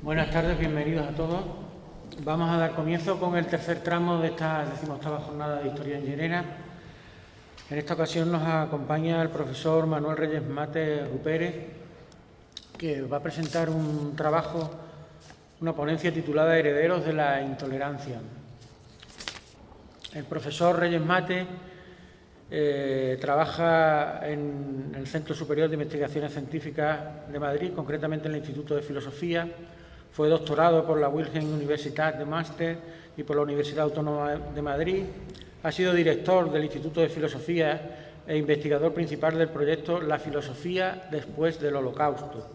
Buenas tardes, bienvenidos a todos. Vamos a dar comienzo con el tercer tramo de esta 18ª jornada de Historia en Llerena. En esta ocasión nos acompaña el profesor Manuel Reyes Mate Rupérez, que va a presentar un trabajo, una ponencia titulada Herederos de la Intolerancia. El profesor Reyes Mate trabaja en el Centro Superior de Investigaciones Científicas de Madrid, concretamente en el Instituto de Filosofía. Fue doctorado por la Wilhelm Universitat de Münster y por la Universidad Autónoma de Madrid. Ha sido director del Instituto de Filosofía e investigador principal del proyecto La Filosofía después del Holocausto,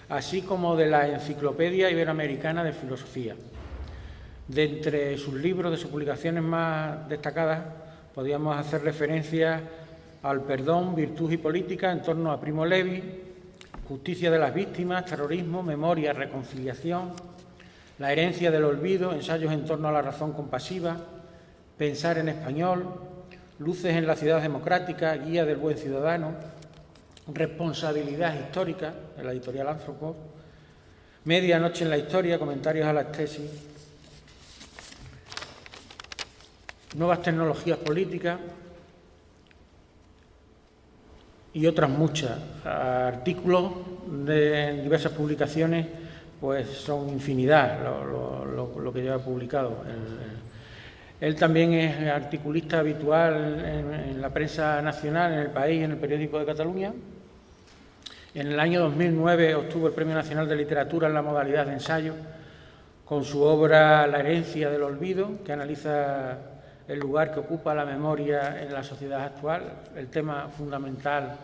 así como de la Enciclopedia Iberoamericana de Filosofía. De entre sus libros, de sus publicaciones más destacadas, podríamos hacer referencia al Perdón, Virtud y Política en torno a Primo Levi, Justicia de las Víctimas, Terrorismo, Memoria, Reconciliación, La herencia del olvido, ensayos en torno a la razón compasiva, Pensar en español, Luces en la ciudad democrática, Guía del buen ciudadano, Responsabilidad histórica, de la editorial Anthropos, Medianoche en la historia, comentarios a las tesis, Nuevas tecnologías políticas y otras muchas. Artículos de diversas publicaciones, pues son infinidad lo que lleva publicado. Él también es articulista habitual en la prensa nacional, en El País, en el Periódico de Cataluña. En el año 2009 obtuvo el Premio Nacional de Literatura en la modalidad de ensayo con su obra La herencia del olvido, que analiza el lugar que ocupa la memoria en la sociedad actual, el tema fundamental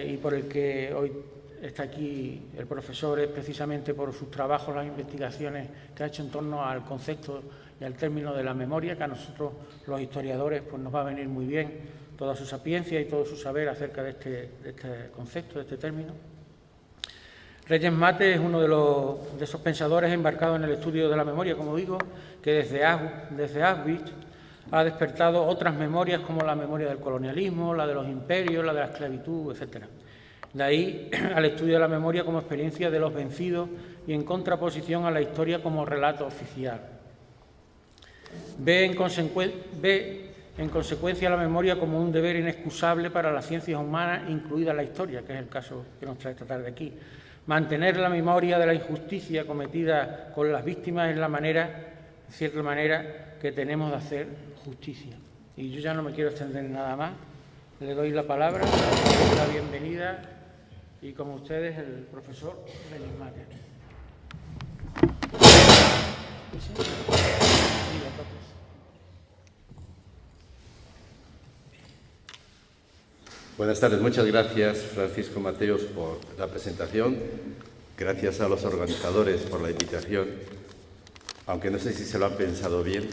y por el que hoy está aquí el profesor es precisamente por sus trabajos, las investigaciones que ha hecho en torno al concepto y al término de la memoria, que a nosotros los historiadores pues nos va a venir muy bien toda su sapiencia y todo su saber acerca de este concepto, de este término. Reyes Mate es uno de esos pensadores embarcados en el estudio de la memoria, como digo, que desde Auschwitz ha despertado otras memorias como la memoria del colonialismo, la de los imperios, la de la esclavitud, etc. De ahí al estudio de la memoria como experiencia de los vencidos y en contraposición a la historia como relato oficial. Ve en consecuencia la memoria como un deber inexcusable para las ciencias humanas, incluida la historia, que es el caso que nos trae esta tarde aquí. Mantener la memoria de la injusticia cometida con las víctimas es la manera, de cierta manera, que tenemos de hacer justicia. Y yo ya no me quiero extender nada más. Le doy la palabra, la bienvenida y con ustedes el profesor Reyes Mate. Buenas tardes, muchas gracias Francisco Mateos por la presentación, gracias a los organizadores por la invitación, aunque no sé si se lo han pensado bien,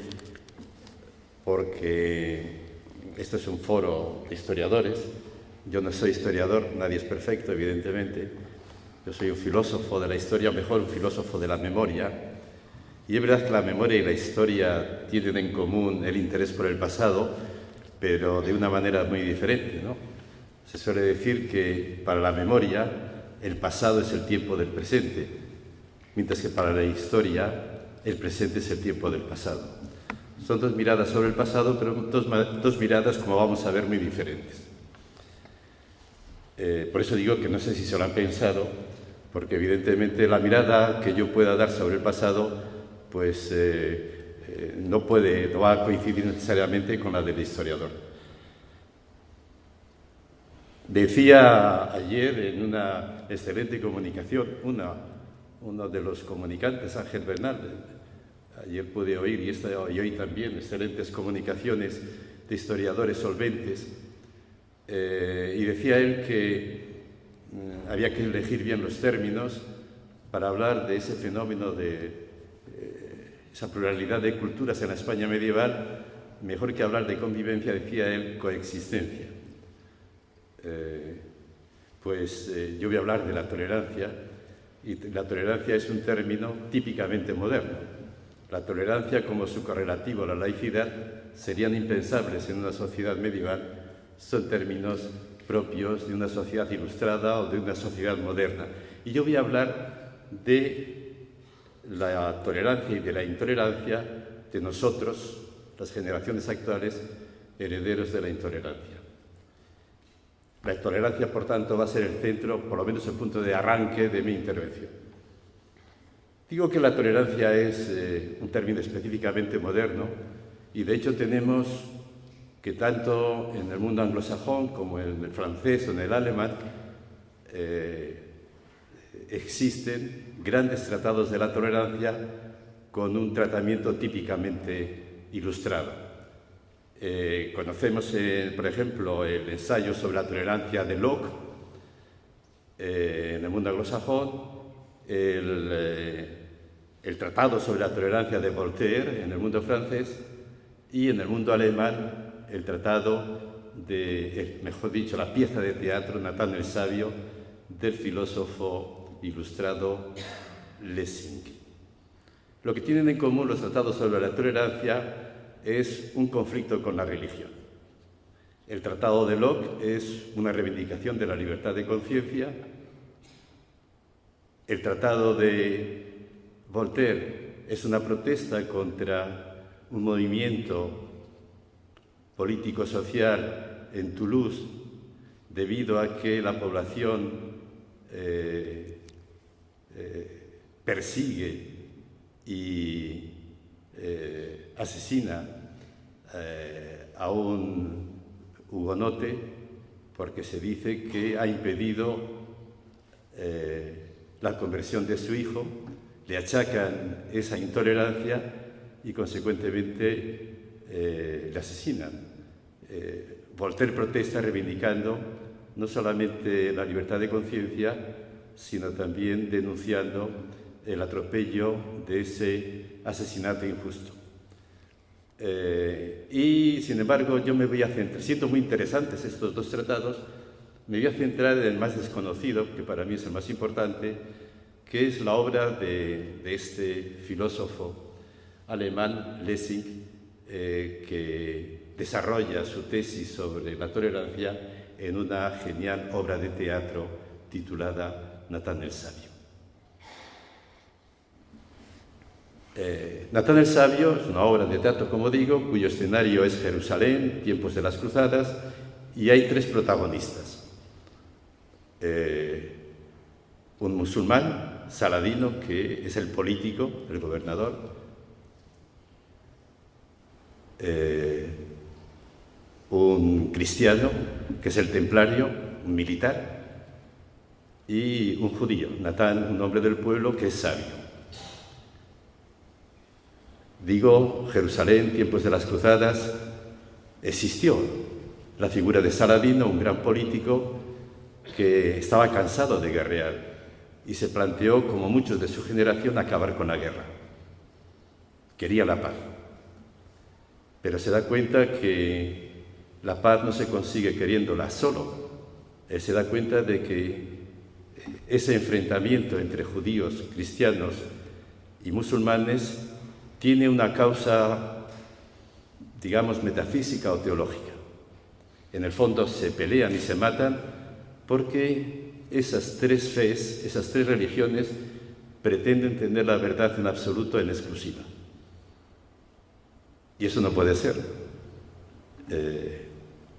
porque esto es un foro de historiadores. Yo no soy historiador, nadie es perfecto, evidentemente. Yo soy un filósofo de la historia, o mejor, un filósofo de la memoria. Y es verdad que la memoria y la historia tienen en común el interés por el pasado, pero de una manera muy diferente, ¿no? Se suele decir que para la memoria el pasado es el tiempo del presente, mientras que para la historia el presente es el tiempo del pasado. Son dos miradas sobre el pasado, pero dos miradas, como vamos a ver, muy diferentes. Por eso digo que no sé si se lo han pensado, porque evidentemente la mirada que yo pueda dar sobre el pasado pues no va a coincidir necesariamente con la del historiador. Decía ayer en una excelente comunicación, uno de los comunicantes, Ángel Bernal, ayer pude oír y hoy también excelentes comunicaciones de historiadores solventes, y decía él que había que elegir bien los términos para hablar de ese fenómeno de esa pluralidad de culturas en la España medieval. Mejor que hablar de convivencia, decía él, coexistencia. Yo voy a hablar de la tolerancia, y la tolerancia es un término típicamente moderno. La tolerancia como su correlativo a la laicidad serían impensables en una sociedad medieval, son términos propios de una sociedad ilustrada o de una sociedad moderna. Y yo voy a hablar de la tolerancia y de la intolerancia de nosotros, las generaciones actuales, herederos de la intolerancia. La tolerancia, por tanto, va a ser el centro, por lo menos el punto de arranque de mi intervención. Digo que la tolerancia es un término específicamente moderno y, de hecho, tenemos que tanto en el mundo anglosajón como en el francés o en el alemán existen grandes tratados de la tolerancia con un tratamiento típicamente ilustrado. Conocemos, por ejemplo, el ensayo sobre la tolerancia de Locke en el mundo anglosajón, el tratado sobre la tolerancia de Voltaire en el mundo francés y en el mundo alemán el tratado mejor dicho, la pieza de teatro Nathan el Sabio del filósofo ilustrado Lessing. Lo que tienen en común los tratados sobre la tolerancia es un conflicto con la religión. El tratado de Locke es una reivindicación de la libertad de conciencia. El tratado de Voltaire es una protesta contra un movimiento político-social en Toulouse debido a que la población persigue y asesina a un hugonote porque se dice que ha impedido la conversión de su hijo, le achacan esa intolerancia y consecuentemente le asesinan. Voltaire protesta reivindicando no solamente la libertad de conciencia, sino también denunciando el atropello de ese asesinato injusto. Y, sin embargo, yo me voy a centrar, siento muy interesantes estos dos tratados, me voy a centrar en el más desconocido, que para mí es el más importante, que es la obra de este filósofo alemán, Lessing, que desarrolla su tesis sobre la tolerancia en una genial obra de teatro titulada Nathan el Sabio. Nathan el Sabio es una obra de teatro, como digo, cuyo escenario es Jerusalén, tiempos de las Cruzadas, y hay tres protagonistas. Un musulmán, Saladino, que es el político, el gobernador, un cristiano, que es el templario, un militar, y un judío, Natán, un hombre del pueblo que es sabio. Digo, Jerusalén, tiempos de las Cruzadas, existió la figura de Saladino, un gran político que estaba cansado de guerrear y se planteó, como muchos de su generación, acabar con la guerra. Quería la paz. Pero se da cuenta que la paz no se consigue queriéndola solo. Él se da cuenta de que ese enfrentamiento entre judíos, cristianos y musulmanes tiene una causa, digamos, metafísica o teológica. En el fondo se pelean y se matan porque esas tres fes, esas tres religiones, pretenden tener la verdad en absoluto, en exclusiva. Y eso no puede ser.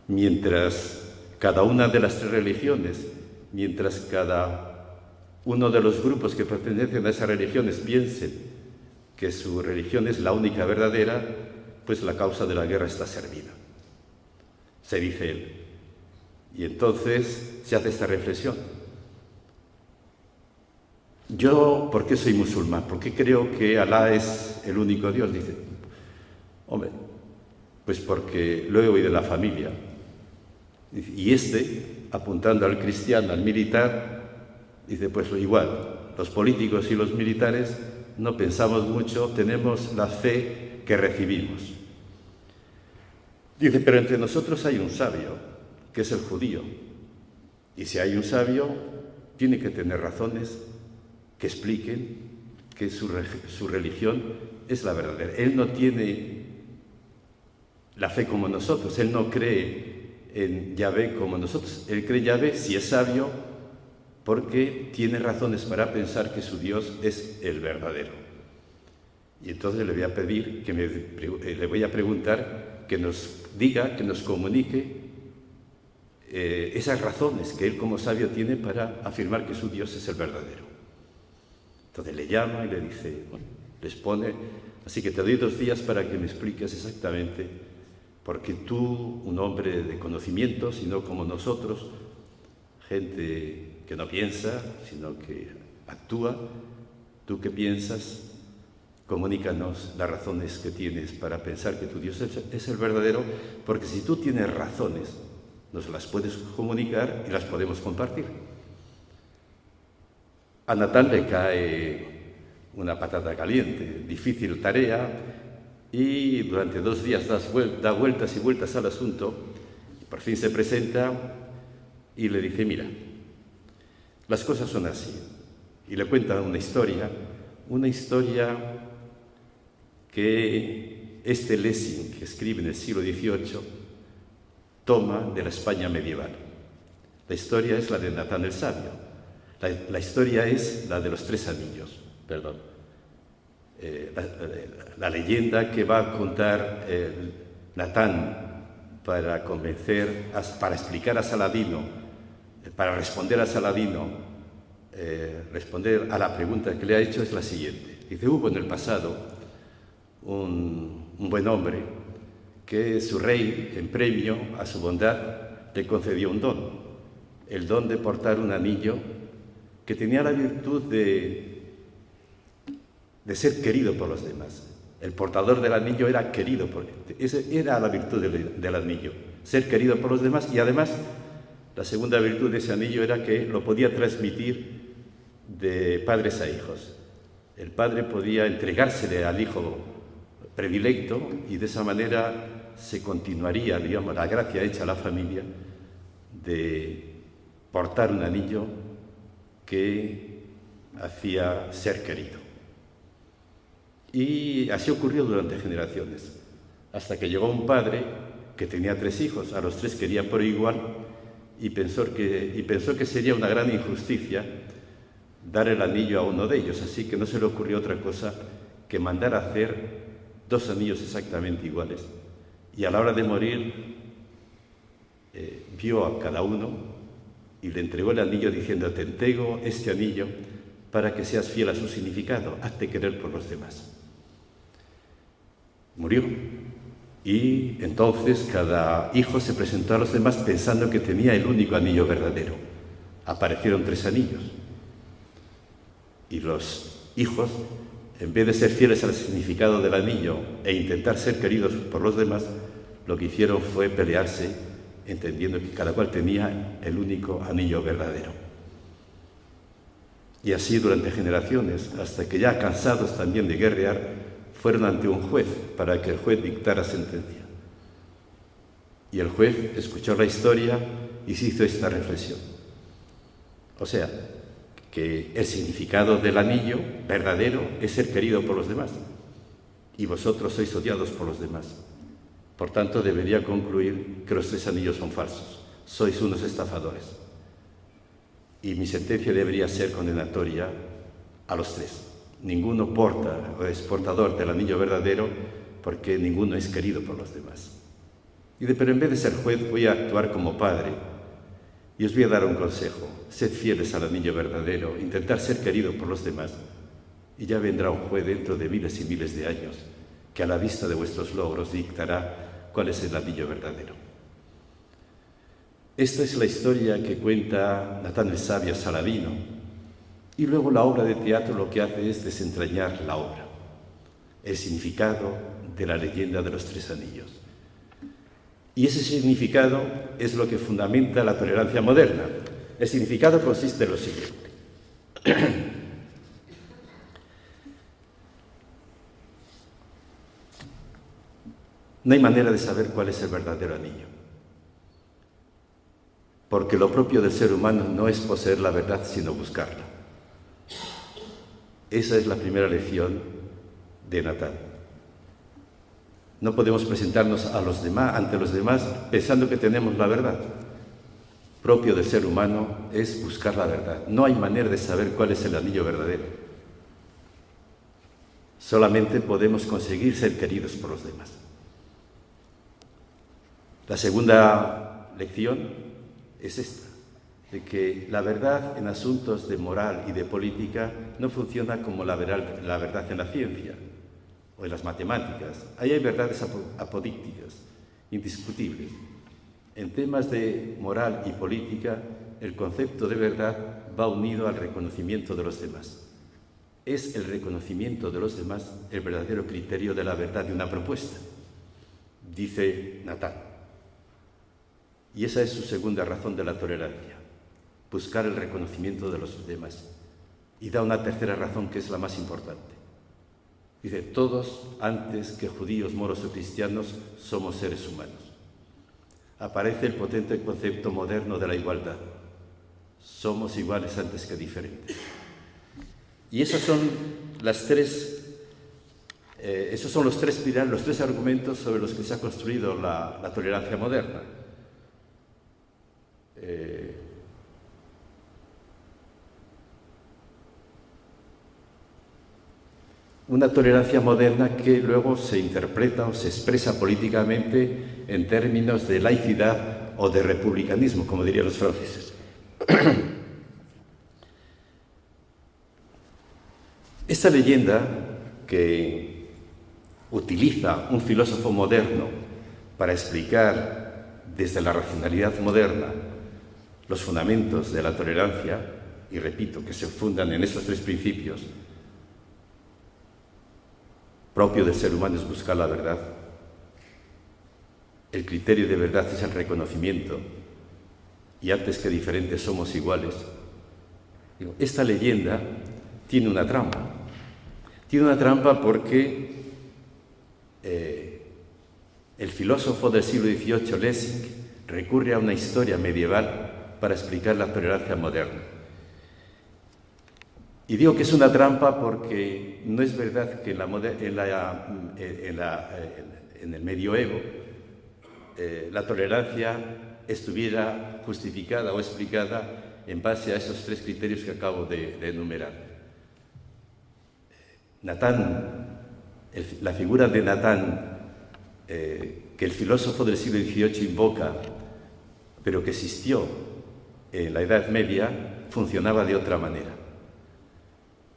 Mientras cada una de las tres religiones, mientras cada uno de los grupos que pertenecen a esas religiones piensen que su religión es la única verdadera, pues la causa de la guerra está servida. Se dice él. Y entonces se hace esta reflexión. Yo, ¿por qué soy musulmán? ¿Por qué creo que Alá es el único Dios? Dice, hombre, pues porque lo he oído de la familia. Y apuntando al cristiano, al militar, dice, pues igual, los políticos y los militares no pensamos mucho, tenemos la fe que recibimos. Dice, pero entre nosotros hay un sabio, que es el judío. Y si hay un sabio, tiene que tener razones que expliquen que su religión es la verdadera. Él no tiene la fe como nosotros, él no cree en Yahvé como nosotros. Él cree Yahvé si es sabio porque tiene razones para pensar que su Dios es el verdadero. Y entonces le voy a pedir, le voy a preguntar que nos diga, que nos comunique esas razones que él como sabio tiene para afirmar que su Dios es el verdadero. Entonces le llama y le dice, bueno, les pone, así que te doy 2 días para que me expliques exactamente, porque tú, un hombre de conocimientos, y no como nosotros, gente que no piensa, sino que actúa, tú que piensas, comunícanos las razones que tienes para pensar que tu Dios es el verdadero, porque si tú tienes razones, nos las puedes comunicar y las podemos compartir. A Natán le cae una patata caliente, difícil tarea, y durante 2 días da vueltas y vueltas al asunto, y por fin se presenta y le dice, mira, las cosas son así. Y le cuenta una historia que este Lessing, que escribe en el siglo XVIII, toma de la España medieval. La historia es la de Natán el Sabio. La historia es la de los 3 anillos, perdón. La leyenda que va a contar Natán para convencer, para explicar a Saladino, para responder a Saladino, responder a la pregunta que le ha hecho es la siguiente. Dice, hubo en el pasado un buen hombre que su rey, en premio a su bondad, le concedió un don, el don de portar un anillo que tenía la virtud de ser querido por los demás. El portador del anillo era querido esa era la virtud del anillo, ser querido por los demás, y además la segunda virtud de ese anillo era que lo podía transmitir de padres a hijos. El padre podía entregársele al hijo predilecto y de esa manera se continuaría, digamos, la gracia hecha a la familia de portar un anillo que hacía ser querido. Y así ocurrió durante generaciones, hasta que llegó un padre que tenía 3 hijos, a los 3 quería por igual, y pensó que sería una gran injusticia dar el anillo a uno de ellos, así que no se le ocurrió otra cosa que mandar a hacer 2 anillos exactamente iguales. Y a la hora de morir, vio a cada uno y le entregó el anillo diciendo, te entrego este anillo para que seas fiel a su significado, hazte querer por los demás. Murió. Y entonces cada hijo se presentó a los demás pensando que tenía el único anillo verdadero. Aparecieron 3 anillos. Y los hijos, en vez de ser fieles al significado del anillo e intentar ser queridos por los demás, lo que hicieron fue pelearse, entendiendo que cada cual tenía el único anillo verdadero. Y así durante generaciones, hasta que ya cansados también de guerrear, fueron ante un juez para que el juez dictara sentencia. Y el juez escuchó la historia y se hizo esta reflexión. O sea, que el significado del anillo verdadero es ser querido por los demás. Y vosotros sois odiados por los demás. Por tanto, debería concluir que los 3 anillos son falsos. Sois unos estafadores. Y mi sentencia debería ser condenatoria a los 3. Ninguno porta o es portador del anillo verdadero porque ninguno es querido por los demás. Pero en vez de ser juez voy a actuar como padre y os voy a dar un consejo. Sed fieles al anillo verdadero, intentar ser querido por los demás y ya vendrá un juez dentro de miles y miles de años que a la vista de vuestros logros dictará cuál es el anillo verdadero. Esta es la historia que cuenta Natán el Sabio a Saladino. Y luego la obra de teatro lo que hace es desentrañar la obra, el significado de la leyenda de los 3 anillos. Y ese significado es lo que fundamenta la tolerancia moderna. El significado consiste en lo siguiente. No hay manera de saber cuál es el verdadero anillo, porque lo propio del ser humano no es poseer la verdad, sino buscarla. Esa es la primera lección de Natán. No podemos presentarnos ante los demás pensando que tenemos la verdad. Propio del ser humano es buscar la verdad. No hay manera de saber cuál es el anillo verdadero. solamente podemos conseguir ser queridos por los demás. La segunda lección es esta, de que la verdad en asuntos de moral y de política no funciona como la verdad en la ciencia o en las matemáticas. Ahí hay verdades apodícticas, indiscutibles. En temas de moral y política, el concepto de verdad va unido al reconocimiento de los demás. Es el reconocimiento de los demás el verdadero criterio de la verdad de una propuesta, dice Nathan. Y esa es su segunda razón de la tolerancia, buscar el reconocimiento de los demás. Y da una tercera razón que es la más importante. Dice, todos, antes que judíos, moros o cristianos, somos seres humanos. Aparece el potente concepto moderno de la igualdad. Somos iguales antes que diferentes. Y esos son los tres pilares, los tres argumentos sobre los que se ha construido la tolerancia moderna. Una tolerancia moderna que luego se interpreta o se expresa políticamente en términos de laicidad o de republicanismo, como dirían los franceses. Esta leyenda que utiliza un filósofo moderno para explicar desde la racionalidad moderna los fundamentos de la tolerancia, y repito, que se fundan en estos tres principios, propio del ser humano es buscar la verdad. El criterio de verdad es el reconocimiento, y antes que diferentes somos iguales. Esta leyenda tiene una trampa. Tiene una trampa porque el filósofo del siglo XVIII, Lessing, recurre a una historia medieval para explicar la tolerancia moderna. Y digo que es una trampa porque no es verdad que en el medioevo la tolerancia estuviera justificada o explicada en base a esos tres criterios que acabo de enumerar. Natán, la figura de Natán, que el filósofo del siglo XVIII invoca, pero que existió en la Edad Media, funcionaba de otra manera.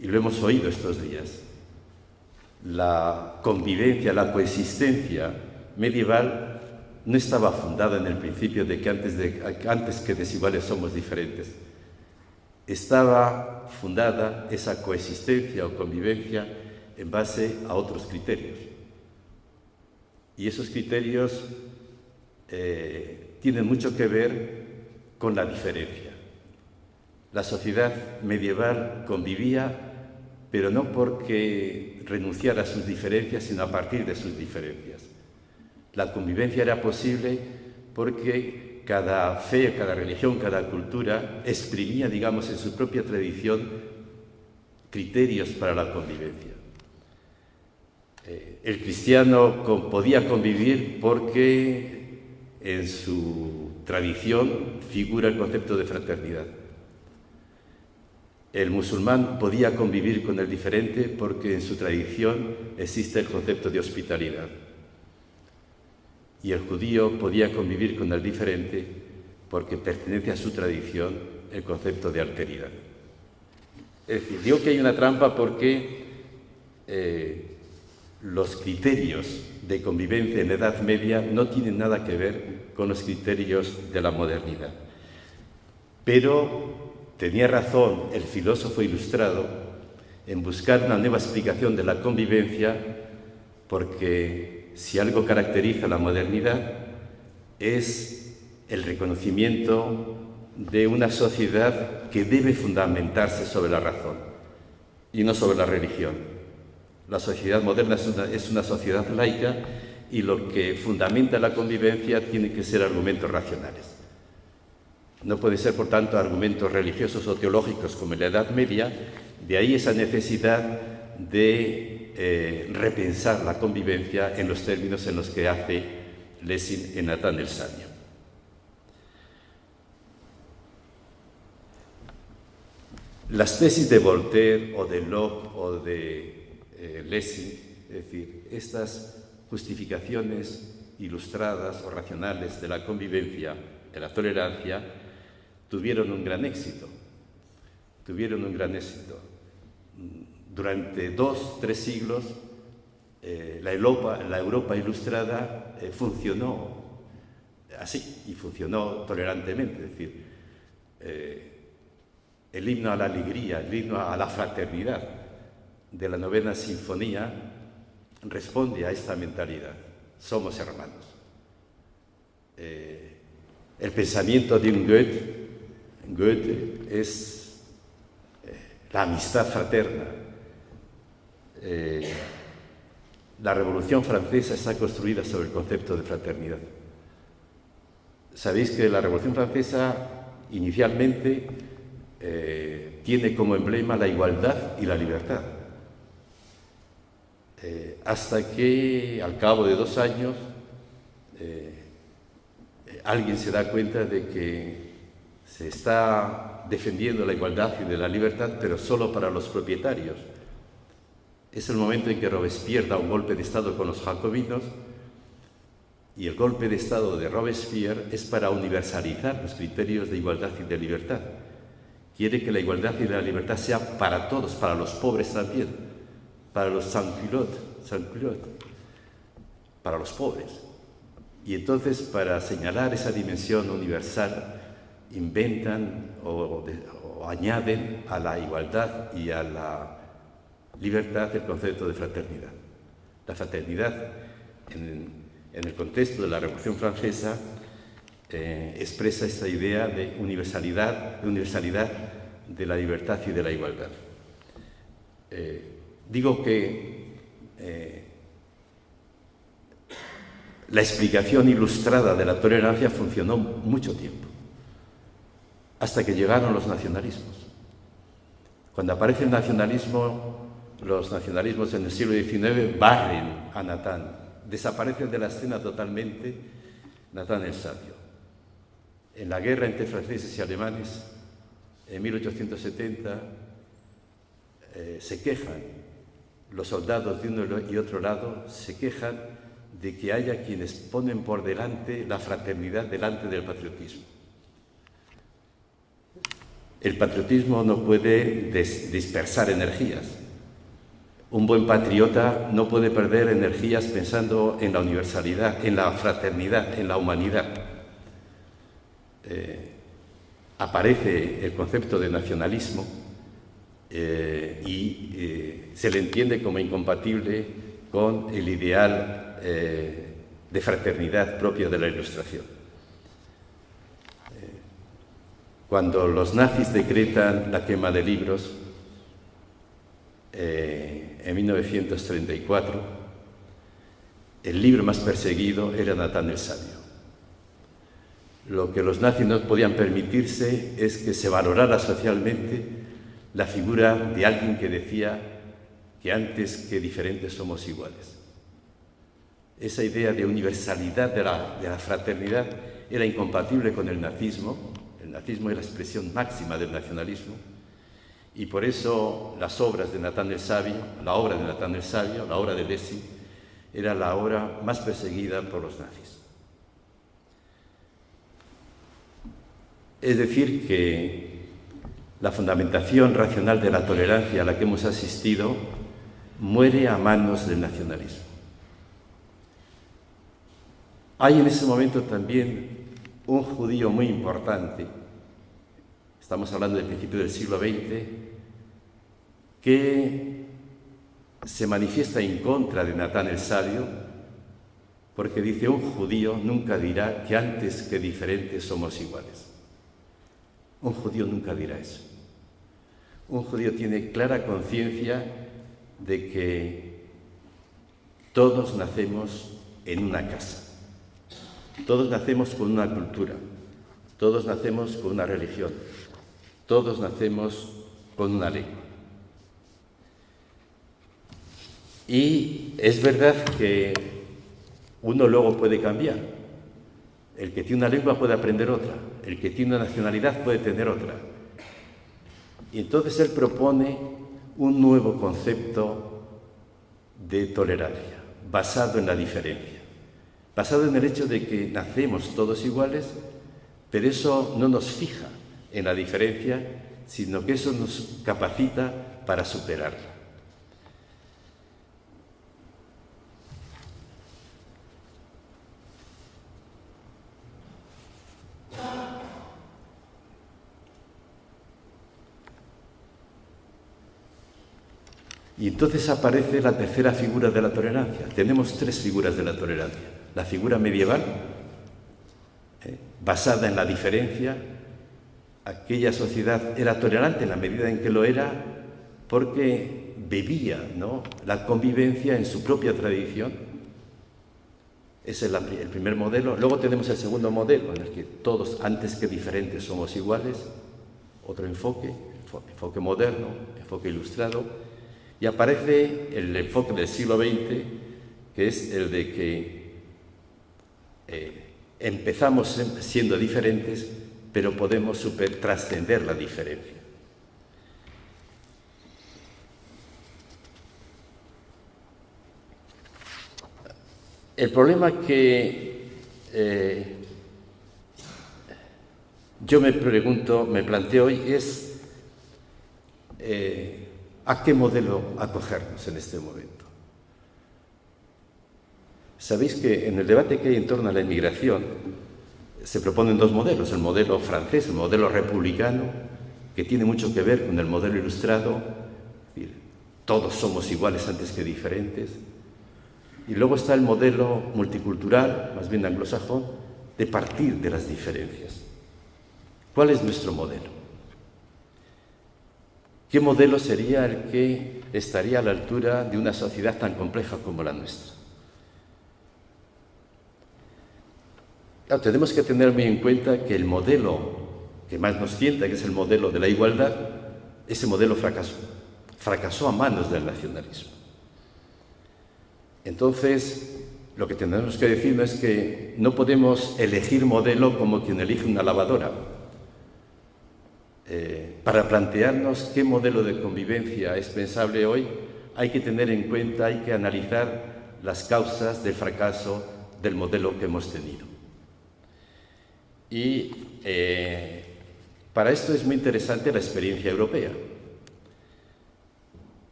Y lo hemos oído estos días. La convivencia, la coexistencia medieval no estaba fundada en el principio de que antes que desiguales somos diferentes. Estaba fundada esa coexistencia o convivencia en base a otros criterios. Y esos criterios tienen mucho que ver con la diferencia. La sociedad medieval convivía, pero no porque renunciara a sus diferencias, sino a partir de sus diferencias. La convivencia era posible porque cada fe, cada religión, cada cultura exprimía, digamos, en su propia tradición criterios para la convivencia. El cristiano podía convivir porque en su tradición figura el concepto de fraternidad. El musulmán podía convivir con el diferente porque en su tradición existe el concepto de hospitalidad. Y el judío podía convivir con el diferente porque pertenece a su tradición el concepto de alteridad. Es decir, digo que hay una trampa porque los criterios de convivencia en la Edad Media no tienen nada que ver con los criterios de la modernidad. Pero tenía razón el filósofo ilustrado en buscar una nueva explicación de la convivencia, porque si algo caracteriza la modernidad es el reconocimiento de una sociedad que debe fundamentarse sobre la razón y no sobre la religión. La sociedad moderna es una sociedad laica y lo que fundamenta la convivencia tiene que ser argumentos racionales. No puede ser, por tanto, argumentos religiosos o teológicos como en la Edad Media. De ahí esa necesidad de repensar la convivencia en los términos en los que hace Lessing en Natán el Sabio. Las tesis de Voltaire o de Locke o de Lessing, es decir, estas justificaciones ilustradas o racionales de la convivencia, de la tolerancia, tuvieron un gran éxito. Durante 2-3 siglos, la Europa ilustrada funcionó así, y funcionó tolerantemente. Es decir, el himno a la alegría, el himno a la fraternidad de la 9ª Sinfonía responde a esta mentalidad. Somos hermanos. El pensamiento de un Goethe es la amistad fraterna. La Revolución Francesa está construida sobre el concepto de fraternidad. Sabéis que la Revolución Francesa inicialmente tiene como emblema la igualdad y la libertad. Hasta que al cabo de 2 años alguien se da cuenta de que se está defendiendo la igualdad y de la libertad, pero solo para los propietarios. Es el momento en que Robespierre da un golpe de Estado con los jacobinos, y el golpe de Estado de Robespierre es para universalizar los criterios de igualdad y de libertad. Quiere que la igualdad y la libertad sea para todos, para los pobres también, para los sans-culottes, para los pobres. Y entonces, para señalar esa dimensión universal, inventan o añaden a la igualdad y a la libertad el concepto de fraternidad. La fraternidad, en el contexto de la Revolución Francesa, expresa esta idea de universalidad de la libertad y de la igualdad. Digo que la explicación ilustrada de la tolerancia funcionó mucho tiempo, hasta que llegaron los nacionalismos. Cuando aparece el nacionalismo, los nacionalismos en el siglo XIX barren a Nathan, desaparecen de la escena totalmente Nathan el Sabio. En la guerra entre franceses y alemanes, en 1870, se quejan, los soldados de uno y otro lado se quejan de que haya quienes ponen por delante la fraternidad delante del patriotismo. El patriotismo no puede dispersar energías. Un buen patriota no puede perder energías pensando en la universalidad, en la fraternidad, en la humanidad. Aparece el concepto de nacionalismo y se le entiende como incompatible con el ideal de fraternidad propio de la Ilustración. Cuando los nazis decretan la quema de libros, en 1934, el libro más perseguido era Nathan el Sabio. Lo que los nazis no podían permitirse es que se valorara socialmente la figura de alguien que decía que antes que diferentes somos iguales. Esa idea de universalidad de la fraternidad era incompatible con el nazismo. El nazismo es la expresión máxima del nacionalismo, y por eso las obras de Nathan el Sabio, la obra de Nathan el Sabio, la obra de Lessing, era la obra más perseguida por los nazis. Es decir, que la fundamentación racional de la tolerancia a la que hemos asistido muere a manos del nacionalismo. Hay en ese momento también un judío muy importante, estamos hablando del principio del siglo XX, que se manifiesta en contra de Nathan el Sabio, porque dice: un judío nunca dirá que antes que diferentes somos iguales. Un judío nunca dirá eso. Un judío tiene clara conciencia de que todos nacemos en una casa. Todos nacemos con una cultura, todos nacemos con una religión, todos nacemos con una lengua. Y es verdad que uno luego puede cambiar. El que tiene una lengua puede aprender otra, el que tiene una nacionalidad puede tener otra. Y entonces él propone un nuevo concepto de tolerancia, basado en la diferencia, basado en el hecho de que nacemos todos iguales, pero eso no nos fija en la diferencia, sino que eso nos capacita para superarla. Y entonces aparece la tercera figura de la tolerancia. Tenemos tres figuras de la tolerancia. La figura medieval, basada en la diferencia. Aquella sociedad era tolerante en la medida en que lo era porque bebía, ¿no?, la convivencia en su propia tradición. Ese es el primer modelo. Luego tenemos el segundo modelo, en el que todos, antes que diferentes, somos iguales. Otro enfoque moderno, enfoque ilustrado. Y aparece el enfoque del siglo XX, que es el de que empezamos siendo diferentes, pero podemos trascender la diferencia. El problema que yo me planteo hoy es ¿a qué modelo acogernos en este momento? Sabéis que en el debate que hay en torno a la inmigración se proponen dos modelos, el modelo francés, el modelo republicano, que tiene mucho que ver con el modelo ilustrado, es decir, todos somos iguales antes que diferentes, y luego está el modelo multicultural, más bien anglosajón, de partir de las diferencias. ¿Cuál es nuestro modelo? ¿Qué modelo sería el que estaría a la altura de una sociedad tan compleja como la nuestra? Claro, tenemos que tener muy en cuenta que el modelo que más nos tienta, que es el modelo de la igualdad, ese modelo fracasó a manos del nacionalismo. Entonces, lo que tenemos que decir es que no podemos elegir modelo como quien elige una lavadora. Para plantearnos qué modelo de convivencia es pensable hoy, hay que tener en cuenta, hay que analizar las causas del fracaso del modelo que hemos tenido. Y para esto es muy interesante la experiencia europea.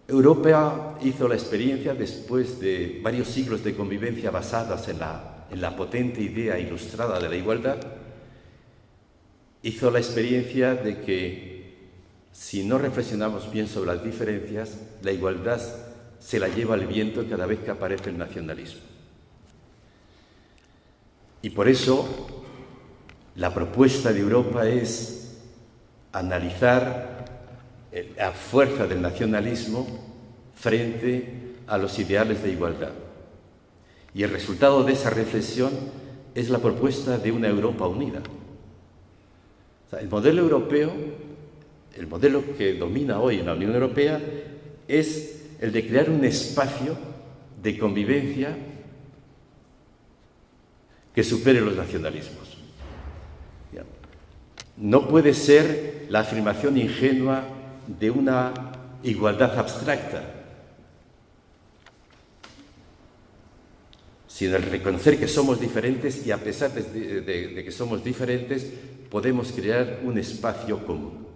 Europa hizo la experiencia después de varios siglos de convivencia basadas en la potente idea ilustrada de la igualdad. Hizo la experiencia de que si no reflexionamos bien sobre las diferencias, la igualdad se la lleva el viento cada vez que aparece el nacionalismo. Y por eso la propuesta de Europa es analizar la fuerza del nacionalismo frente a los ideales de igualdad. Y el resultado de esa reflexión es la propuesta de una Europa unida. O sea, el modelo europeo, el modelo que domina hoy en la Unión Europea, es el de crear un espacio de convivencia que supere los nacionalismos. No puede ser la afirmación ingenua de una igualdad abstracta, sino el reconocer que somos diferentes y a pesar de que somos diferentes, podemos crear un espacio común.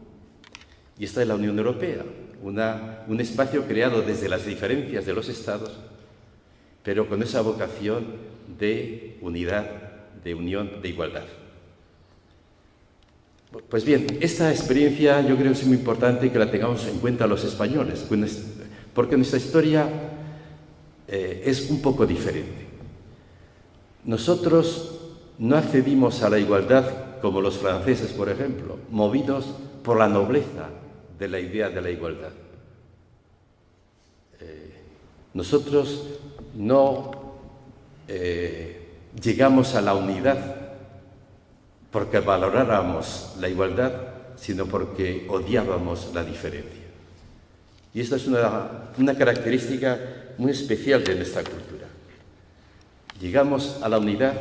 Y esta es la Unión Europea, un espacio creado desde las diferencias de los Estados, pero con esa vocación de unidad, de unión, de igualdad. Pues bien, esta experiencia yo creo que es muy importante que la tengamos en cuenta los españoles, porque nuestra historia es un poco diferente. Nosotros no accedimos a la igualdad como los franceses, por ejemplo, movidos por la nobleza de la idea de la igualdad. Nosotros no llegamos a la unidad porque valoráramos la igualdad, sino porque odiábamos la diferencia. Y esta es una característica muy especial de nuestra cultura. Llegamos a la unidad,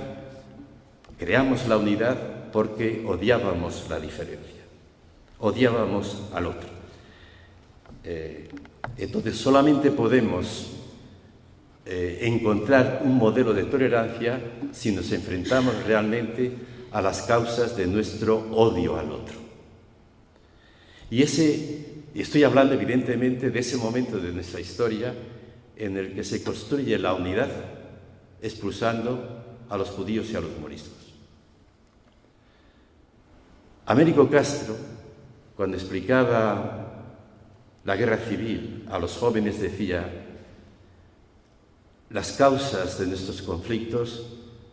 creamos la unidad porque odiábamos la diferencia, odiábamos al otro. Entonces solamente podemos encontrar un modelo de tolerancia si nos enfrentamos realmente a las causas de nuestro odio al otro. Y estoy hablando evidentemente de ese momento de nuestra historia en el que se construye la unidad expulsando a los judíos y a los moriscos. Américo Castro, cuando explicaba la guerra civil a los jóvenes, decía: las causas de nuestros conflictos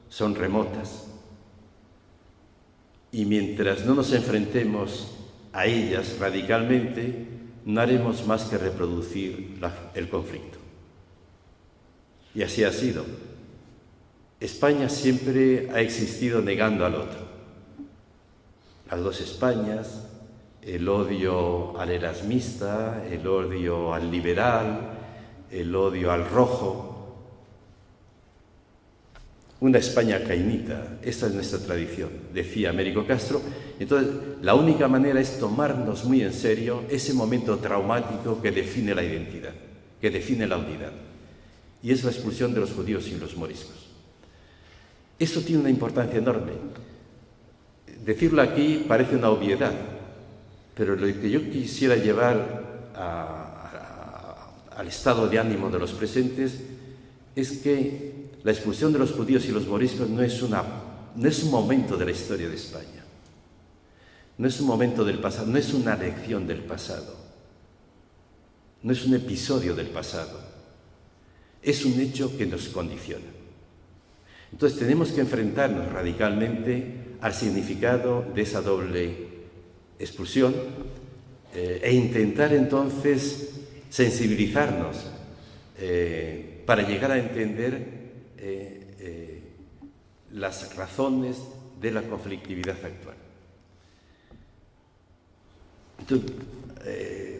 son remotas y mientras no nos enfrentemos a ellas radicalmente, no haremos más que reproducir el conflicto. Y así ha sido. España siempre ha existido negando al otro. Las dos Españas, el odio al erasmista, el odio al liberal, el odio al rojo. Una España cainita, esta es nuestra tradición, decía Américo Castro. Entonces, la única manera es tomarnos muy en serio ese momento traumático que define la identidad, que define la unidad, y es la expulsión de los judíos y los moriscos. Eso tiene una importancia enorme. Decirlo aquí parece una obviedad, pero lo que yo quisiera llevar al estado de ánimo de los presentes es que la expulsión de los judíos y los moriscos no es un momento de la historia de España, no es un momento del pasado, no es una lección del pasado, no es un episodio del pasado, es un hecho que nos condiciona. Entonces tenemos que enfrentarnos radicalmente al significado de esa doble expulsión e intentar entonces sensibilizarnos para llegar a entender las razones de la conflictividad actual. Entonces,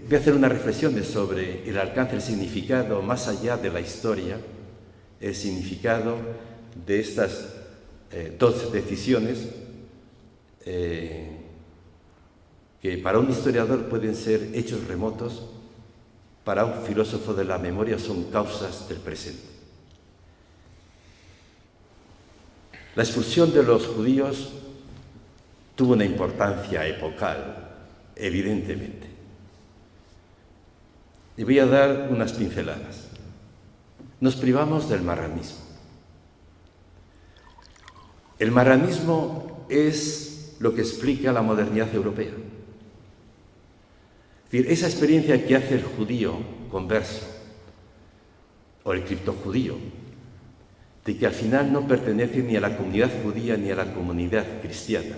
voy a hacer unas reflexiones sobre el alcance, el significado más allá de la historia, el significado de estas dos decisiones que para un historiador pueden ser hechos remotos, para un filósofo de la memoria son causas del presente. La expulsión de los judíos tuvo una importancia epocal, evidentemente. Y voy a dar unas pinceladas. Nos privamos del marranismo. El marranismo es lo que explica la modernidad europea. Es decir, esa experiencia que hace el judío converso o el criptojudío, de que al final no pertenece ni a la comunidad judía ni a la comunidad cristiana,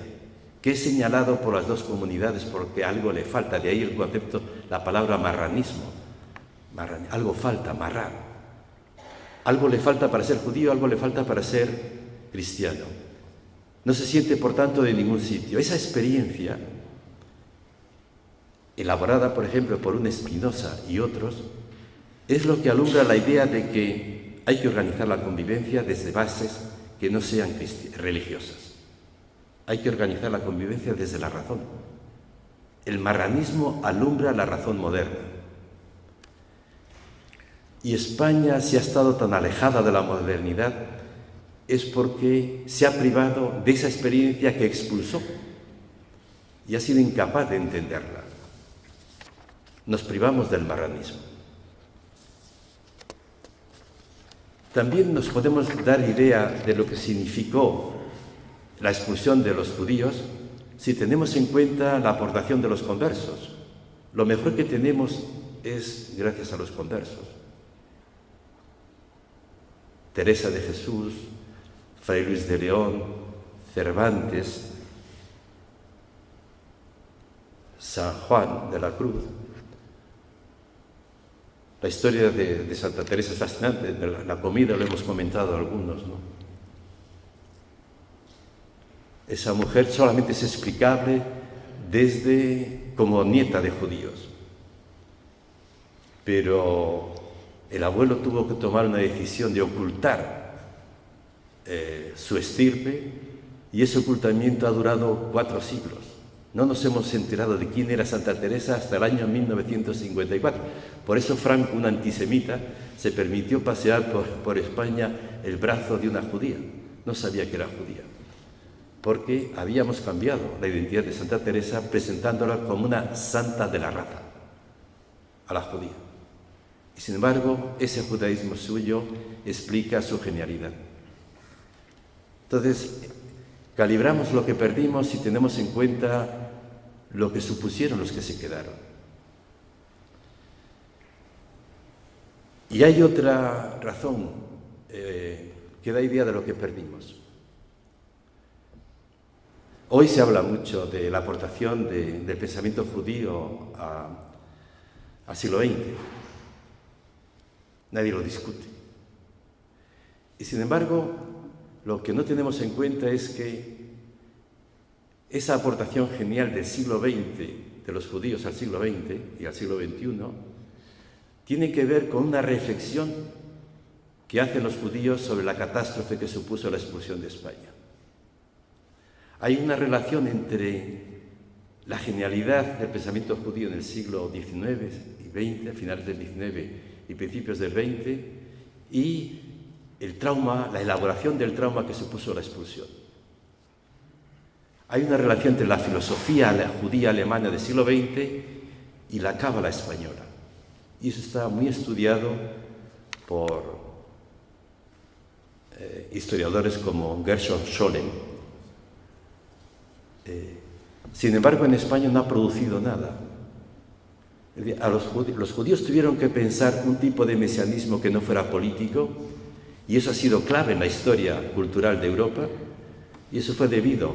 que es señalado por las dos comunidades porque algo le falta, de ahí el concepto, la palabra marranismo. Algo falta, marrar. Algo le falta para ser judío, algo le falta para ser cristiano. No se siente, por tanto, de ningún sitio. Esa experiencia, elaborada, por ejemplo, por un Spinoza y otros, es lo que alumbra la idea de que hay que organizar la convivencia desde bases que no sean religiosas. Hay que organizar la convivencia desde la razón. El marranismo alumbra la razón moderna. Y España, si ha estado tan alejada de la modernidad, es porque se ha privado de esa experiencia que expulsó y ha sido incapaz de entenderla. Nos privamos del marranismo. También nos podemos dar idea de lo que significó la expulsión de los judíos si tenemos en cuenta la aportación de los conversos. Lo mejor que tenemos es gracias a los conversos. Teresa de Jesús, Fray Luis de León, Cervantes, San Juan de la Cruz. La historia de Santa Teresa es fascinante, de la comida lo hemos comentado algunos, ¿no? Esa mujer solamente es explicable como nieta de judíos. Pero el abuelo tuvo que tomar una decisión de ocultar su estirpe y ese ocultamiento ha durado 4 siglos. No nos hemos enterado de quién era Santa Teresa hasta el año 1954. Por eso Franco, un antisemita, se permitió pasear por España el brazo de una judía. No sabía que era judía, porque habíamos cambiado la identidad de Santa Teresa presentándola como una santa de la raza, a la judía. Y sin embargo, ese judaísmo suyo explica su genialidad. Entonces, calibramos lo que perdimos si tenemos en cuenta lo que supusieron los que se quedaron. Y hay otra razón que da idea de lo que perdimos. Hoy se habla mucho de la aportación del pensamiento judío al siglo XX. Nadie lo discute. Y sin embargo, lo que no tenemos en cuenta es que esa aportación genial del siglo XX, de los judíos al siglo XX y al siglo XXI, tiene que ver con una reflexión que hacen los judíos sobre la catástrofe que supuso la expulsión de España. Hay una relación entre la genialidad del pensamiento judío en el siglo XIX y XX, a finales del XIX y principios del XX, y el trauma, la elaboración del trauma que supuso la expulsión. Hay una relación entre la filosofía judía alemana del siglo XX y la cábala española. Y eso está muy estudiado por historiadores como Gershom Scholem. Sin embargo, en España no ha producido nada. Los judíos tuvieron que pensar un tipo de mesianismo que no fuera político, y eso ha sido clave en la historia cultural de Europa, y eso fue debido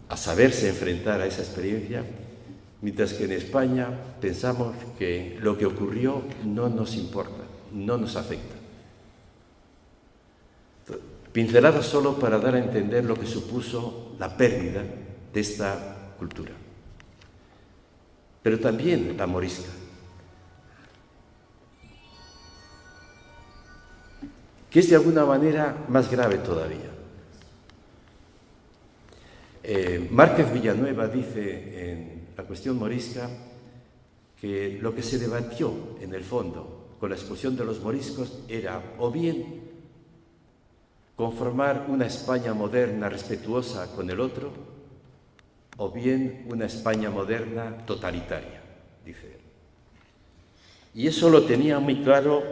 a saberse enfrentar a esa experiencia, mientras que en España pensamos que lo que ocurrió no nos importa, no nos afecta. Pinceladas solo para dar a entender lo que supuso la pérdida de esta cultura. Pero también la morisca, que es de alguna manera más grave todavía. Márquez Villanueva dice en La cuestión morisca que lo que se debatió en el fondo con la expulsión de los moriscos era o bien conformar una España moderna respetuosa con el otro, o bien una España moderna totalitaria, dice él. Y eso lo tenía muy claro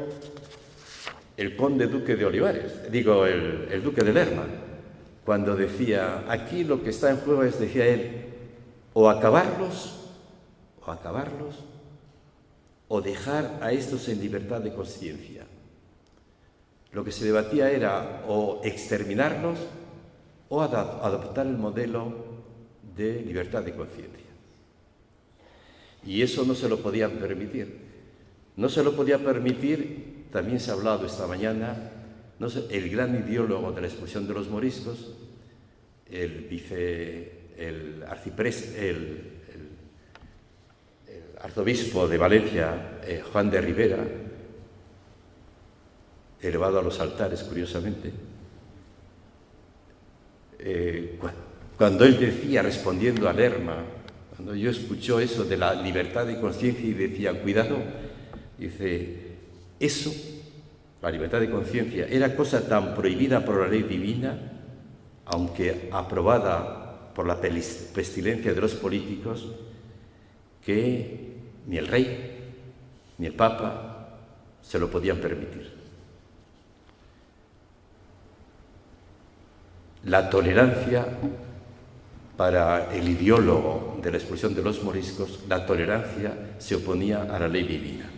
el conde duque de Olivares, el duque de Lerma, cuando decía, aquí lo que está en juego es, decía él, o acabarlos, o dejar a estos en libertad de conciencia. Lo que se debatía era o exterminarlos o adoptar el modelo de libertad de conciencia. Y eso no se lo podían permitir. No se lo podía permitir, también se ha hablado esta mañana, el gran ideólogo de la expulsión de los moriscos, el arzobispo de Valencia, Juan de Ribera, elevado a los altares, curiosamente, cuando él decía, respondiendo a Lerma, cuando yo escuchó eso de la libertad de conciencia y decía, cuidado, dice, eso, la libertad de conciencia, era cosa tan prohibida por la ley divina, aunque aprobada por la pestilencia de los políticos, que ni el rey ni el papa se lo podían permitir. La tolerancia para el ideólogo de la expulsión de los moriscos, la tolerancia se oponía a la ley divina.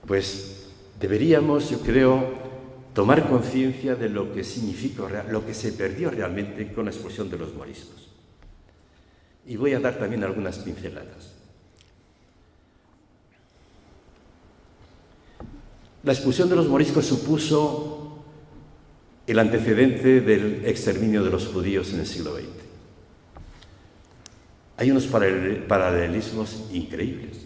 Pues deberíamos, yo creo, tomar conciencia de lo que significó, lo que se perdió realmente con la expulsión de los moriscos. Y voy a dar también algunas pinceladas. La expulsión de los moriscos supuso el antecedente del exterminio de los judíos en el siglo XX. Hay unos paralelismos increíbles.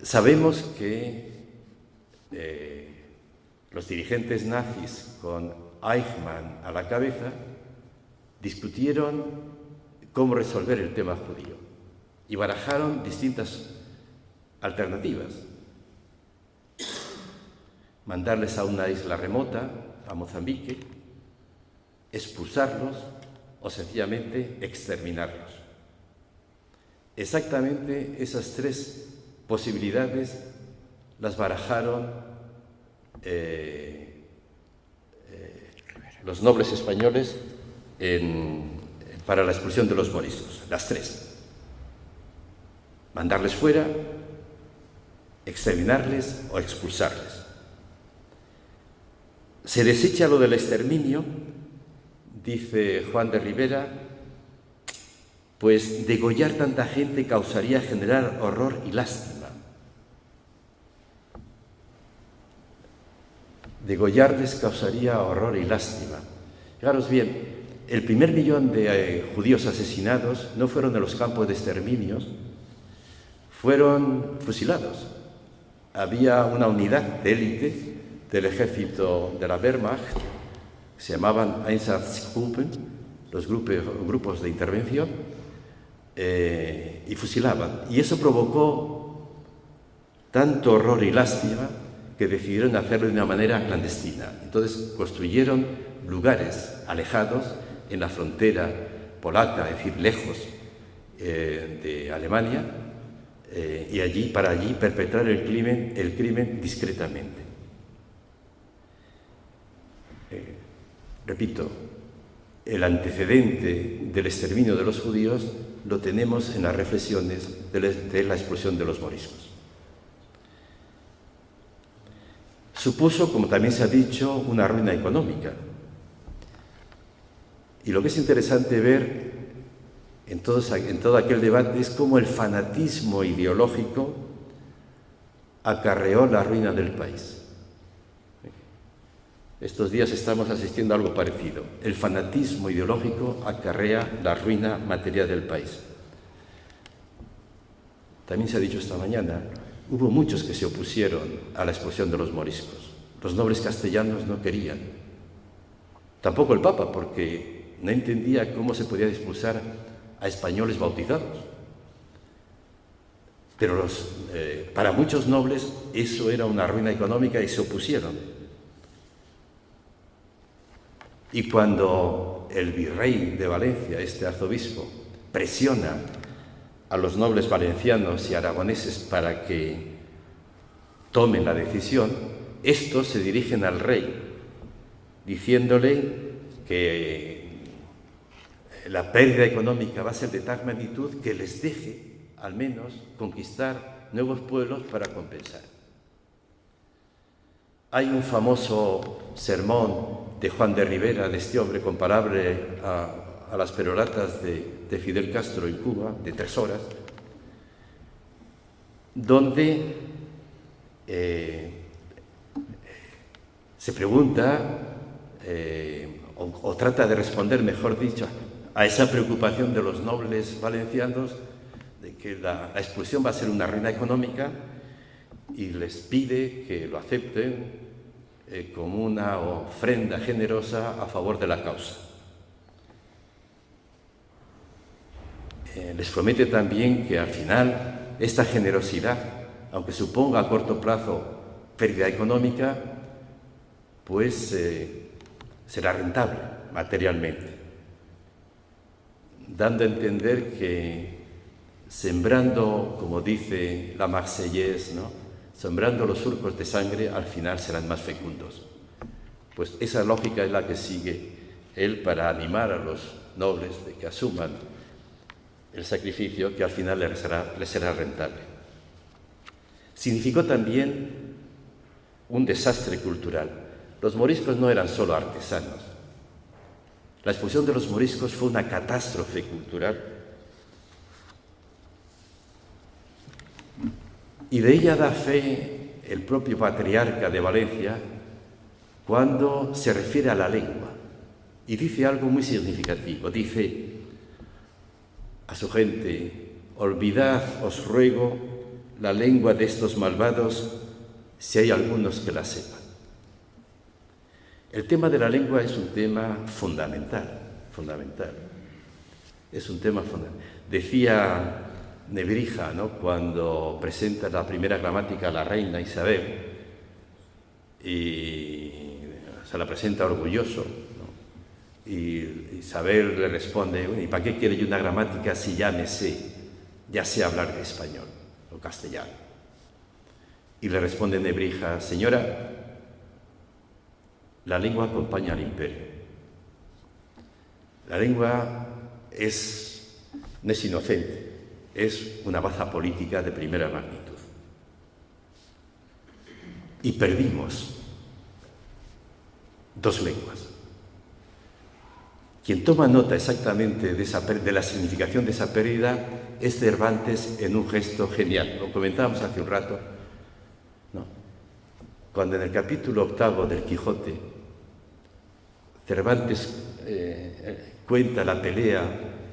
Sabemos que los dirigentes nazis, con Eichmann a la cabeza, discutieron cómo resolver el tema judío y barajaron distintas alternativas. Mandarles a una isla remota, a Mozambique, expulsarlos o sencillamente exterminarlos. Exactamente esas tres posibilidades las barajaron los nobles españoles para la expulsión de los moriscos, las tres. Mandarles fuera, exterminarles o expulsarles. Se desecha lo del exterminio, dice Juan de Ribera, pues degollar tanta gente causaría generar horror y lástima. Degollarles causaría horror y lástima. Fijaros bien, el primer millón de judíos asesinados no fueron en los campos de exterminios, fueron fusilados. Había una unidad de élite del ejército de la Wehrmacht, se llamaban Einsatzgruppen, los grupos de intervención, y fusilaban. Y eso provocó tanto horror y lástima que decidieron hacerlo de una manera clandestina. Entonces construyeron lugares alejados en la frontera polaca, es decir, lejos de Alemania, y para allí perpetrar el crimen discretamente. Repito, el antecedente del exterminio de los judíos lo tenemos en las reflexiones de la expulsión de los moriscos. Supuso, como también se ha dicho, una ruina económica. Y lo que es interesante ver en todo aquel debate es cómo el fanatismo ideológico acarreó la ruina del país. Estos días estamos asistiendo a algo parecido. El fanatismo ideológico acarrea la ruina material del país. También se ha dicho esta mañana, hubo muchos que se opusieron a la expulsión de los moriscos. Los nobles castellanos no querían. Tampoco el Papa, porque no entendía cómo se podía expulsar a españoles bautizados. Pero para muchos nobles eso era una ruina económica y se opusieron. Y cuando el virrey de Valencia, este arzobispo, presiona a los nobles valencianos y aragoneses para que tomen la decisión, estos se dirigen al rey, diciéndole que la pérdida económica va a ser de tal magnitud que les deje, al menos, conquistar nuevos pueblos para compensar. Hay un famoso sermón de Juan de Ribera, de este hombre comparable a las peroratas de Fidel Castro en Cuba, de 3 horas, donde se pregunta, o trata de responder, mejor dicho, a esa preocupación de los nobles valencianos de que la expulsión va a ser una ruina económica, y les pide que lo acepten como una ofrenda generosa a favor de la causa. Les promete también que al final esta generosidad, aunque suponga a corto plazo pérdida económica, pues será rentable materialmente, dando a entender que sembrando, como dice la Marseillaise, ¿no?, sembrando los surcos de sangre, al final serán más fecundos. Pues esa lógica es la que sigue él para animar a los nobles de que asuman el sacrificio, que al final les será rentable. Significó también un desastre cultural. Los moriscos no eran solo artesanos. La expulsión de los moriscos fue una catástrofe cultural. Y de ella da fe el propio patriarca de Valencia cuando se refiere a la lengua. Y dice algo muy significativo. Dice a su gente: olvidad, os ruego, la lengua de estos malvados, si hay algunos que la sepan. El tema de la lengua es un tema fundamental, fundamental. Es un tema fundamental. Decía Nebrija, ¿no?, cuando presenta la primera gramática a la reina Isabel, y se la presenta orgulloso, ¿no? Y Isabel le responde: bueno, ¿y para qué quiere yo una gramática si ya sé hablar de español o castellano? Y le responde Nebrija: señora, la lengua acompaña al imperio. La lengua no es inocente, es una baza política de primera magnitud. Y perdimos 2 lenguas. Quien toma nota exactamente de la significación de esa pérdida es Cervantes en un gesto genial. Lo comentábamos hace un rato, ¿no? Cuando en el capítulo 8 del Quijote Cervantes cuenta la pelea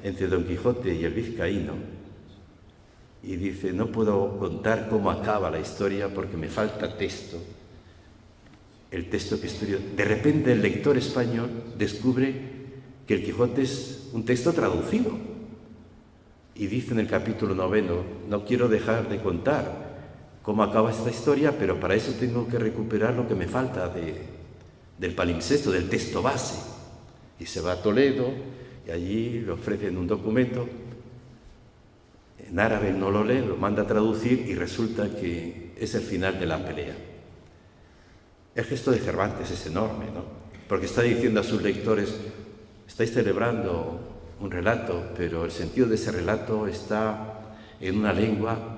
entre Don Quijote y el vizcaíno y dice: no puedo contar cómo acaba la historia porque me falta texto, el texto que estudio. De repente el lector español descubre que el Quijote es un texto traducido y dice en el capítulo 9: no quiero dejar de contar cómo acaba esta historia, pero para eso tengo que recuperar lo que me falta del palimpsesto, del texto base. Y se va a Toledo y allí le ofrecen un documento en árabe, no lo lee, lo manda a traducir y resulta que es el final de la pelea. El gesto de Cervantes es enorme, ¿no? Porque está diciendo a sus lectores: estáis celebrando un relato, pero el sentido de ese relato está en una lengua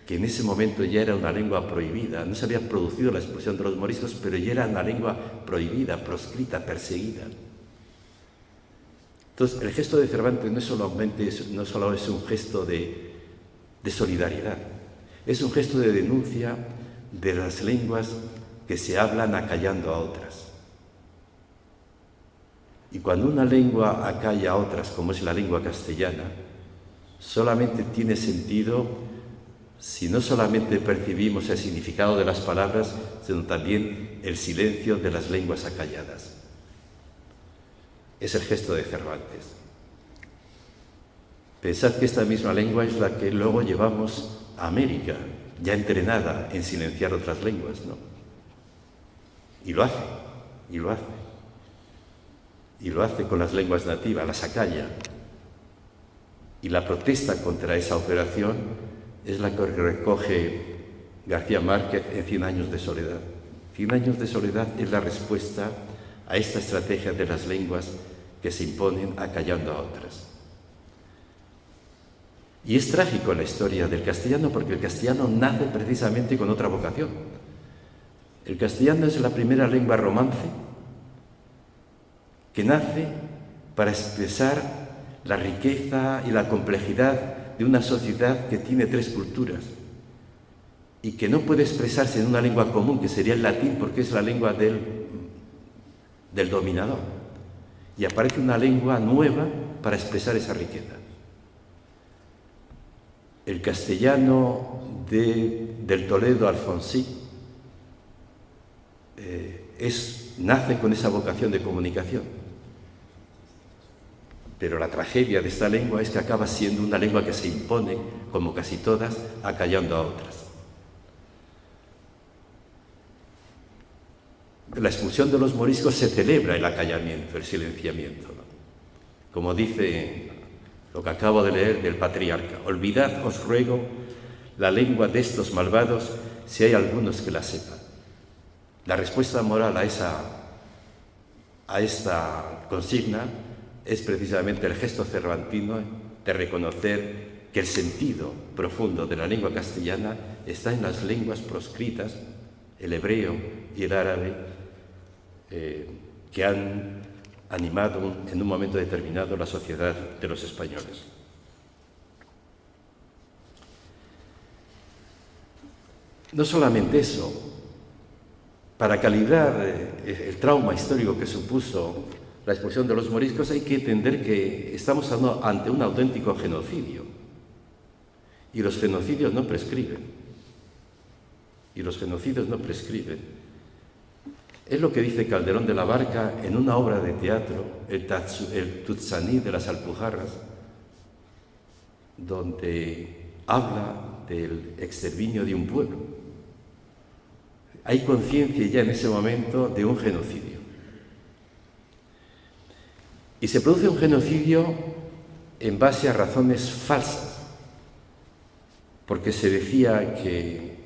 que en ese momento ya era una lengua prohibida. No se había producido la expulsión de los moriscos, pero ya era una lengua prohibida, proscrita, perseguida. Entonces, el gesto de Cervantes no solo es un gesto de solidaridad, es un gesto de denuncia de las lenguas que se hablan acallando a otras. Y cuando una lengua acalla a otras, como es la lengua castellana, solamente tiene sentido si no solamente percibimos el significado de las palabras, sino también el silencio de las lenguas acalladas. Es el gesto de Cervantes. Pensad que esta misma lengua es la que luego llevamos a América, ya entrenada en silenciar otras lenguas, ¿no? Y lo hace con las lenguas nativas, las acalla. Y la protesta contra esa operación es la que recoge García Márquez en 100 años de soledad. 100 años de soledad es la respuesta a esta estrategia de las lenguas que se imponen acallando a otras. Y es trágico la historia del castellano, porque el castellano nace precisamente con otra vocación. El castellano es la primera lengua romance que nace para expresar la riqueza y la complejidad de una sociedad que tiene 3 culturas y que no puede expresarse en una lengua común, que sería el latín, porque es la lengua del dominador. Y aparece una lengua nueva para expresar esa riqueza. El castellano del Toledo Alfonsí nace con esa vocación de comunicación. Pero la tragedia de esta lengua es que acaba siendo una lengua que se impone, como casi todas, acallando a otras. La expulsión de los moriscos se celebra el acallamiento, el silenciamiento, ¿no? Como dice lo que acabo de leer del Patriarca: olvidad, os ruego, la lengua de estos malvados, si hay algunos que la sepan. La respuesta moral a esta consigna es precisamente el gesto cervantino de reconocer que el sentido profundo de la lengua castellana está en las lenguas proscritas, el hebreo y el árabe, que han animado en un momento determinado la sociedad de los españoles. No solamente eso, para calibrar el trauma histórico que supuso la expulsión de los moriscos, hay que entender que estamos ante un auténtico genocidio. Y los genocidios no prescriben. Es lo que dice Calderón de la Barca en una obra de teatro, el Tutsaní de las Alpujarras, donde habla del exterminio de un pueblo. Hay conciencia ya en ese momento de un genocidio. Y se produce un genocidio en base a razones falsas, porque se decía que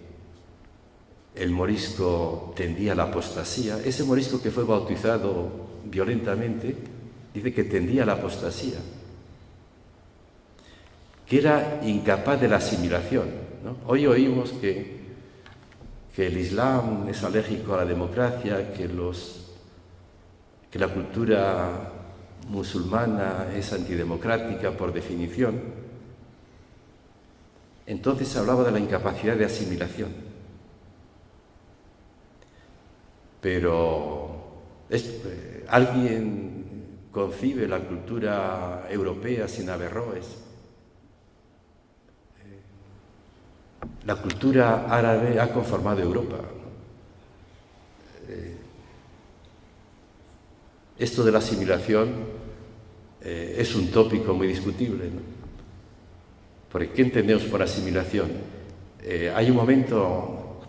el morisco tendía a la apostasía. Ese morisco que fue bautizado violentamente dice que tendía a la apostasía, que era incapaz de la asimilación, ¿no? Hoy oímos que el Islam es alérgico a la democracia, que la cultura musulmana es antidemocrática por definición. Entonces se hablaba de la incapacidad de asimilación. Pero ¿alguien concibe la cultura europea sin Averroes? La cultura árabe ha conformado Europa, ¿no? Esto de la asimilación es un tópico muy discutible, ¿no? Porque ¿qué entendemos por asimilación? Hay un momento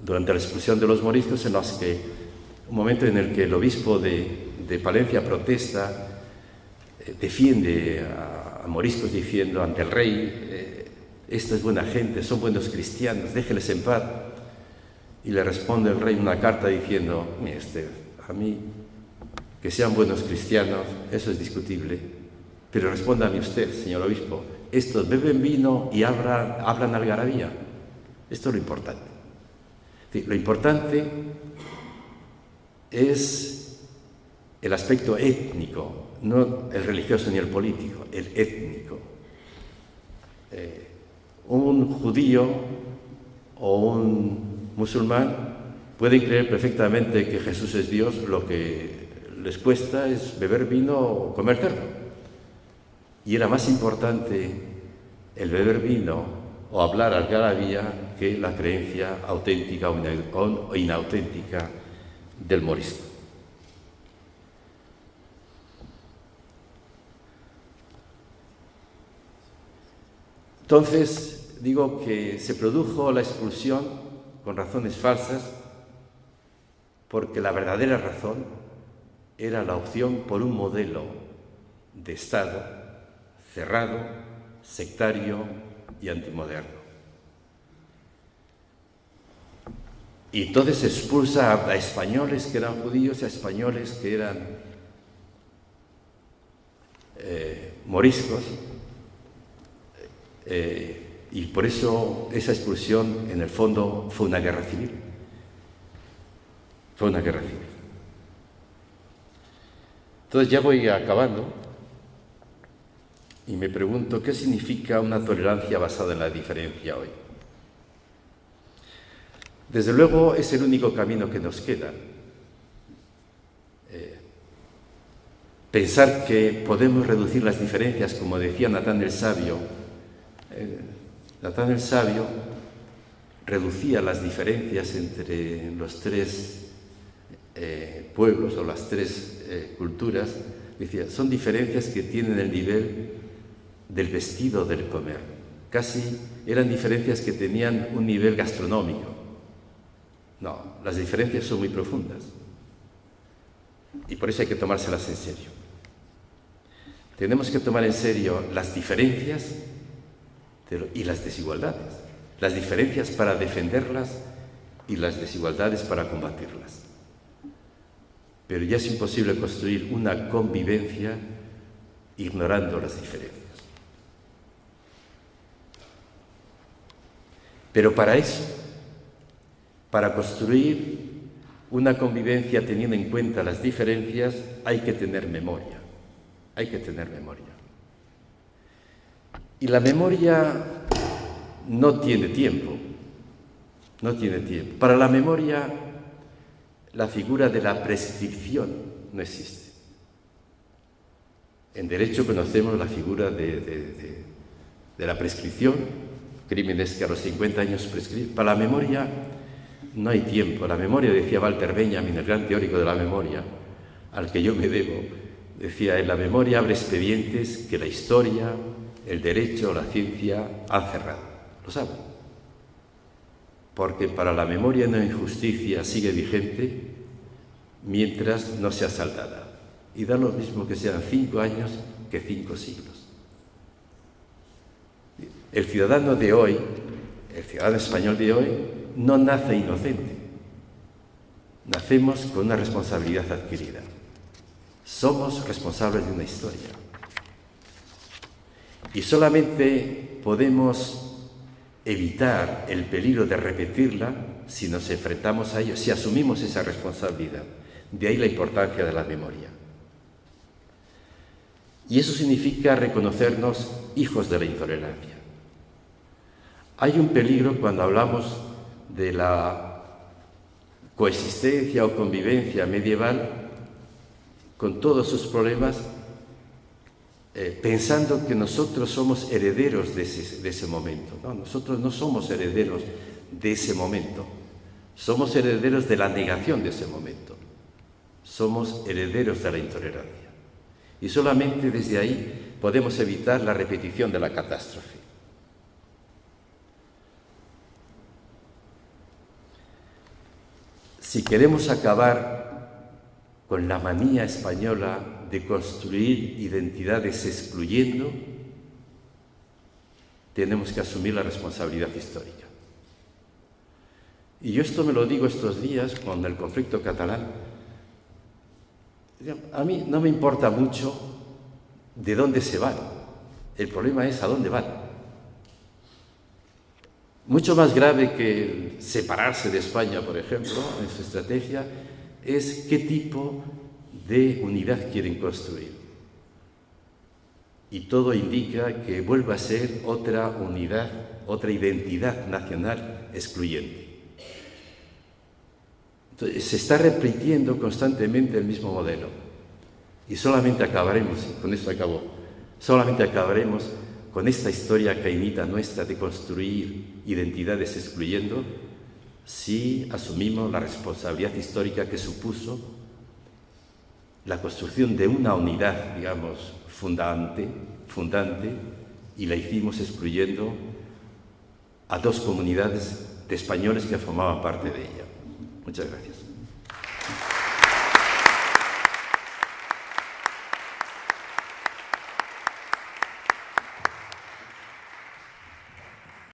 durante la expulsión de los moriscos un momento en el que el obispo de Palencia protesta, defiende a moriscos diciendo ante el rey: esta es buena gente, son buenos cristianos, déjeles en paz. Y le responde el rey una carta diciendo: mire usted, a mí que sean buenos cristianos, eso es discutible, pero respóndame usted, señor obispo, estos beben vino y hablan algarabía. Esto es lo importante. Sí, lo importante es el aspecto étnico, no el religioso ni el político, el étnico. Un judío o un musulmán pueden creer perfectamente que Jesús es Dios, lo que les cuesta es beber vino o comer carne. Y era más importante el beber vino o hablar algarabía que la creencia auténtica o inauténtica del morisco. Entonces, digo que se produjo la expulsión con razones falsas, porque la verdadera razón era la opción por un modelo de Estado cerrado, sectario y antimoderno. Y entonces se expulsa a españoles que eran judíos y a españoles que eran moriscos, y por eso esa expulsión en el fondo fue una guerra civil. Fue una guerra civil. Entonces ya voy acabando y me pregunto qué significa una tolerancia basada en la diferencia hoy. Desde luego es el único camino que nos queda. Pensar que podemos reducir las diferencias, como decía Natán el Sabio. Natán el Sabio reducía las diferencias entre los tres pueblos o las tres culturas. Decía, son diferencias que tienen el nivel del vestido, del comer. Casi eran diferencias que tenían un nivel gastronómico. No, las diferencias son muy profundas y por eso hay que tomárselas en serio. Tenemos que tomar en serio las diferencias y las desigualdades. Las diferencias para defenderlas y las desigualdades para combatirlas. Pero ya es imposible construir una convivencia ignorando las diferencias. Pero para eso, para construir una convivencia teniendo en cuenta las diferencias, hay que tener memoria. Hay que tener memoria. Y la memoria no tiene tiempo. No tiene tiempo. Para la memoria, la figura de la prescripción no existe. En derecho conocemos la figura de la prescripción, crímenes que a los 50 años prescriben. Para la memoria no hay tiempo. La memoria, decía Walter Benjamin, el gran teórico de la memoria, al que yo me debo, decía, en la memoria abre expedientes que la historia, el derecho, la ciencia han cerrado. Lo saben. Porque para la memoria una injusticia sigue vigente mientras no sea saldada. Y da lo mismo que sean 5 años que 5 siglos. El ciudadano de hoy, el ciudadano español de hoy, no nace inocente. Nacemos con una responsabilidad adquirida. Somos responsables de una historia. Y solamente podemos evitar el peligro de repetirla si nos enfrentamos a ello, si asumimos esa responsabilidad. De ahí la importancia de la memoria. Y eso significa reconocernos hijos de la intolerancia. Hay un peligro cuando hablamos de la coexistencia o convivencia medieval con todos sus problemas, pensando que nosotros somos herederos de ese momento. No, nosotros no somos herederos de ese momento, somos herederos de la negación de ese momento, somos herederos de la intolerancia. Y solamente desde ahí podemos evitar la repetición de la catástrofe. Si queremos acabar con la manía española de construir identidades excluyendo, tenemos que asumir la responsabilidad histórica. Y yo esto me lo digo estos días con el conflicto catalán. A mí no me importa mucho de dónde se van. El problema es a dónde van. Mucho más grave que separarse de España, por ejemplo, en su estrategia, es qué tipo de unidad quieren construir. Y todo indica que vuelva a ser otra unidad, otra identidad nacional excluyente. Entonces, se está repitiendo constantemente el mismo modelo. Y solamente acabaremos, con esto acabó, solamente acabaremos con esta historia cainita nuestra de construir identidades excluyendo, si asumimos la responsabilidad histórica que supuso la construcción de una unidad, digamos, fundante, y la hicimos excluyendo a 2 comunidades de españoles que formaban parte de ella. Muchas gracias.